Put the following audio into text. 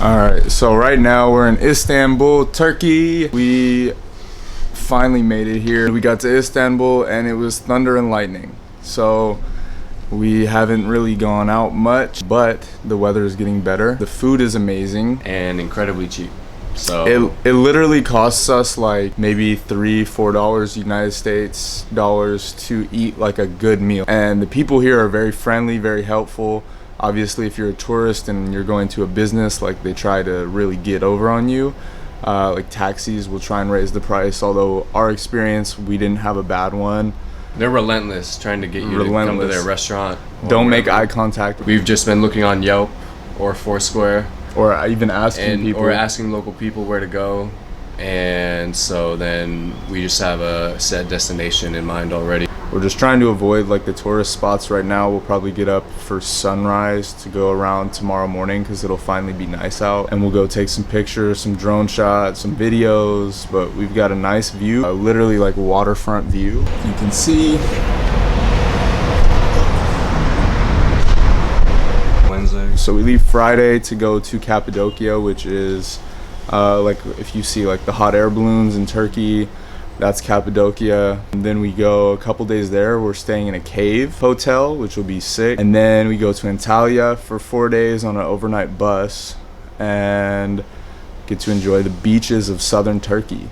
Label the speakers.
Speaker 1: Alright, so right now we're in Istanbul, Turkey. We finally made it here. We got to Istanbul and it was thunder and lightning. So we haven't really gone out much, but the weather is getting better. The food is amazing
Speaker 2: and incredibly cheap. So
Speaker 1: it literally costs us like maybe $3-4 United States dollars to eat like a good meal. And the people here are very friendly, very helpful. Obviously, if you're a tourist and you're going to a business, like they try to really get over on you. Like taxis will try and raise the price, although our experience, we didn't have a bad one.
Speaker 2: They're relentless trying to get you to come to their restaurant.
Speaker 1: Don't make eye contact.
Speaker 2: We've just been looking on Yelp or Foursquare.
Speaker 1: Or even asking people.
Speaker 2: Or asking local people where to go. And so then we just have a set destination in mind already.
Speaker 1: We're just trying to avoid like the tourist spots right now. We'll probably get up for sunrise to go around tomorrow morning because it'll finally be nice out. And we'll go take some pictures, some drone shots, some videos. But we've got a nice view, literally like waterfront view. You can see.
Speaker 2: Wednesday.
Speaker 1: So we leave Friday to go to Cappadocia, which is like if you see like the hot air balloons in Turkey. That's Cappadocia. And then we go a couple days there. We're staying in a cave hotel, which will be sick. And then we go to Antalya for 4 days on an overnight bus and get to enjoy the beaches of southern Turkey.